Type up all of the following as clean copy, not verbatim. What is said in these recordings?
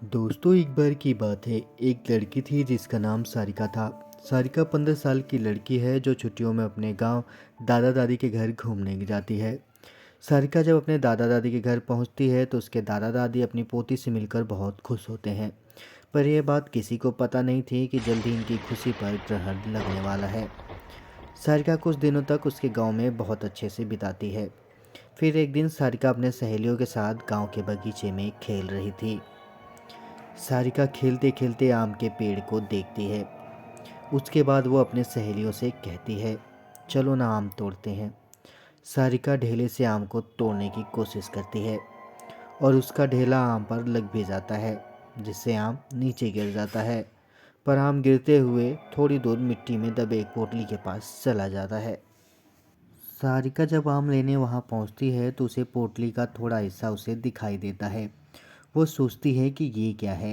दोस्तों, एक बार की बात है। एक लड़की थी जिसका नाम सारिका था। सारिका 15 साल की लड़की है जो छुट्टियों में अपने गांव दादा दादी के घर घूमने जाती है। सारिका जब अपने दादा दादी के घर पहुंचती है तो उसके दादा दादी अपनी पोती से मिलकर बहुत खुश होते हैं। पर यह बात किसी को पता नहीं थी कि जल्दी इनकी खुशी पर ग्रहण लगने वाला है। सारिका कुछ दिनों तक उसके गांव में बहुत अच्छे से बिताती है। फिर एक दिन सारिका अपने सहेलियों के साथ गांव के बगीचे में खेल रही थी। सारिका खेलते खेलते आम के पेड़ को देखती है। उसके बाद वो अपने सहेलियों से कहती है, चलो ना आम तोड़ते हैं। सारिका ढेले से आम को तोड़ने की कोशिश करती है और उसका ढेला आम पर लग भी जाता है, जिससे आम नीचे गिर जाता है। पर आम गिरते हुए थोड़ी दूर मिट्टी में दबे एक पोटली के पास चला जाता है। सारिका जब आम लेने वहाँ पहुँचती है तो उसे पोटली का थोड़ा हिस्सा उसे दिखाई देता है। वो सोचती है कि ये क्या है।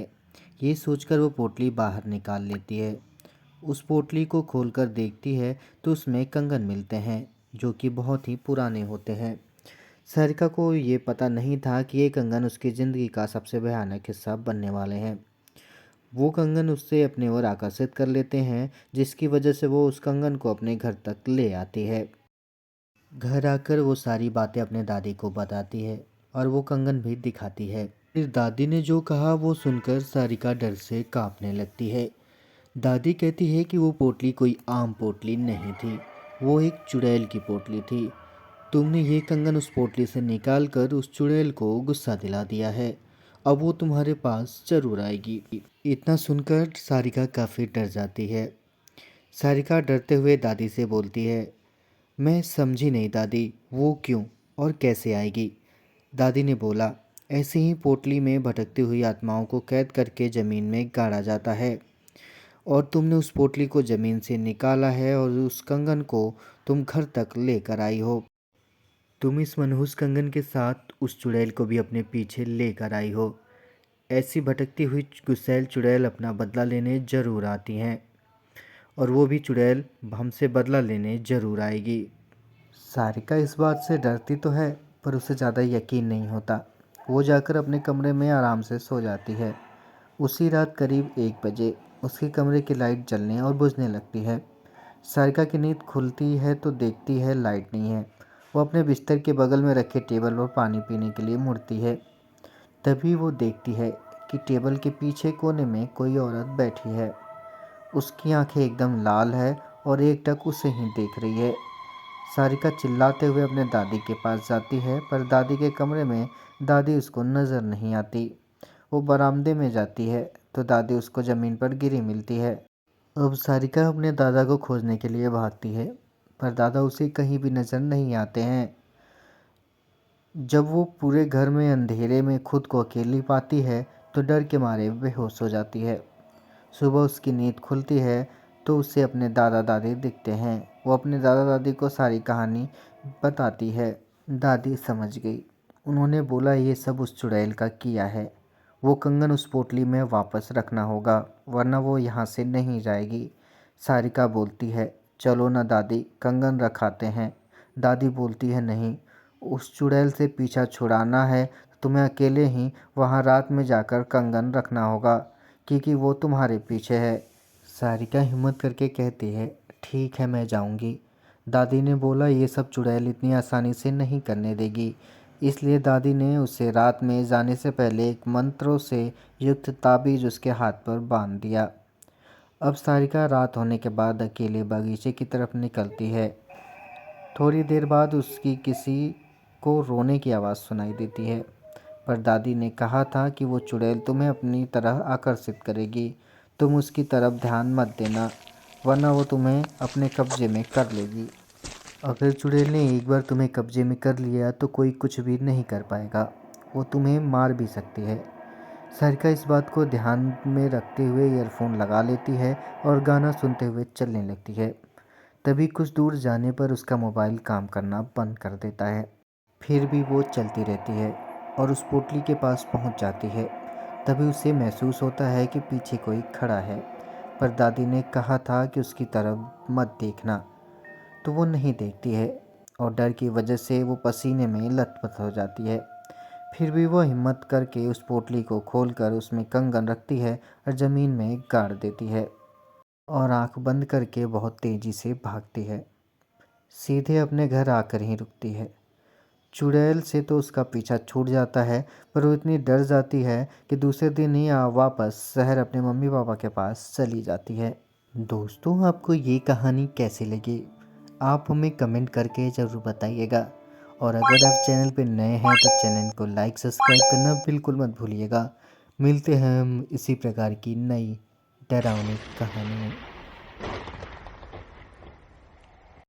ये सोचकर वो पोटली बाहर निकाल लेती है। उस पोटली को खोलकर देखती है तो उसमें कंगन मिलते हैं जो कि बहुत ही पुराने होते हैं। सारिका को ये पता नहीं था कि ये कंगन उसकी ज़िंदगी का सबसे भयानक हिस्सा बनने वाले हैं। वो कंगन उससे अपने ओर आकर्षित कर लेते हैं, जिसकी वजह से वो उस कंगन को अपने घर तक ले आती है। घर आकर वो सारी बातें अपने दादी को बताती है और वो कंगन भी दिखाती है। फिर दादी ने जो कहा वो सुनकर सारिका डर से कांपने लगती है। दादी कहती है कि वो पोटली कोई आम पोटली नहीं थी, वो एक चुड़ैल की पोटली थी। तुमने ये कंगन उस पोटली से निकाल कर उस चुड़ैल को गुस्सा दिला दिया है। अब वो तुम्हारे पास जरूर आएगी। इतना सुनकर सारिका काफ़ी डर जाती है। सारिका डरते हुए दादी से बोलती है, मैं समझी नहीं दादी, वो क्यों और कैसे आएगी। दादी ने बोला, ऐसे ही पोटली में भटकती हुई आत्माओं को कैद करके ज़मीन में गाड़ा जाता है और तुमने उस पोटली को ज़मीन से निकाला है और उस कंगन को तुम घर तक लेकर आई हो। तुम इस मनहूस कंगन के साथ उस चुड़ैल को भी अपने पीछे लेकर आई हो। ऐसी भटकती हुई गुस्सैल चुड़ैल अपना बदला लेने ज़रूर आती हैं और वो भी चुड़ैल हमसे बदला लेने ज़रूर आएगी। सारिका इस बात से डरती तो है पर उसे ज़्यादा यकीन नहीं होता। वो जाकर अपने कमरे में आराम से सो जाती है। उसी रात करीब 1 बजे उसके कमरे की लाइट जलने और बुझने लगती है। सारिका की नींद खुलती है तो देखती है लाइट नहीं है। वो अपने बिस्तर के बगल में रखे टेबल पर पानी पीने के लिए मुड़ती है। तभी वो देखती है कि टेबल के पीछे कोने में कोई औरत बैठी है। उसकी आंखें एकदम लाल है और एकटक उसे ही देख रही है। सारिका चिल्लाते हुए अपने दादी के पास जाती है पर दादी के कमरे में दादी उसको नज़र नहीं आती। वो बरामदे में जाती है तो दादी उसको ज़मीन पर गिरी मिलती है। अब सारिका अपने दादा को खोजने के लिए भागती है पर दादा उसे कहीं भी नज़र नहीं आते हैं। जब वो पूरे घर में अंधेरे में खुद को अकेली पाती है तो डर के मारे बेहोश हो जाती है। सुबह उसकी नींद खुलती है तो उसे अपने दादा दादी दिखते हैं। वो अपने दादा दादी को सारी कहानी बताती है। दादी समझ गई। उन्होंने बोला ये सब उस चुड़ैल का किया है। वो कंगन उस पोटली में वापस रखना होगा वरना वो यहाँ से नहीं जाएगी। सारिका बोलती है, चलो ना दादी, कंगन रखाते हैं। दादी बोलती है, नहीं, उस चुड़ैल से पीछा छुड़ाना है तो तुम्हें अकेले ही वहाँ रात में जाकर कंगन रखना होगा क्योंकि वो तुम्हारे पीछे है। सारिका हिम्मत करके कहती है, ठीक है मैं जाऊंगी। दादी ने बोला ये सब चुड़ैल इतनी आसानी से नहीं करने देगी। इसलिए दादी ने उसे रात में जाने से पहले एक मंत्रों से युक्त ताबीज उसके हाथ पर बांध दिया। अब सारिका रात होने के बाद अकेले बगीचे की तरफ निकलती है। थोड़ी देर बाद उसकी किसी को रोने की आवाज़ सुनाई देती है। पर दादी ने कहा था कि वो चुड़ैल तुम्हें अपनी तरह आकर्षित करेगी। तुम उसकी तरफ ध्यान मत देना वरना वो तुम्हें अपने कब्जे में कर लेगी। अगर चुड़ैल ने एक बार तुम्हें कब्जे में कर लिया तो कोई कुछ भी नहीं कर पाएगा। वो तुम्हें मार भी सकती है। सारिका इस बात को ध्यान में रखते हुए ईयरफोन लगा लेती है और गाना सुनते हुए चलने लगती है। तभी कुछ दूर जाने पर उसका मोबाइल काम करना बंद कर देता है। फिर भी वो चलती रहती है और उस पोटली के पास पहुंच जाती है। तभी उसे महसूस होता है कि पीछे कोई खड़ा है। पर दादी ने कहा था कि उसकी तरफ मत देखना, तो वो नहीं देखती है और डर की वजह से वो पसीने में लथपथ हो जाती है। फिर भी वो हिम्मत करके उस पोटली को खोलकर उसमें कंगन रखती है और ज़मीन में गाड़ देती है और आंख बंद करके बहुत तेज़ी से भागती है। सीधे अपने घर आकर ही रुकती है। चुड़ैल से तो उसका पीछा छूट जाता है, पर वो इतनी डर जाती है कि दूसरे दिन ही वापस शहर अपने मम्मी पापा के पास चली जाती है। दोस्तों, आपको ये कहानी कैसी लगी? आप हमें कमेंट करके ज़रूर बताइएगा। और अगर आप चैनल पे नए हैं तो चैनल को लाइक सब्सक्राइब करना बिल्कुल मत भूलिएगा। मिलते हैं हम इसी प्रकार की नई डरावनी कहानी में।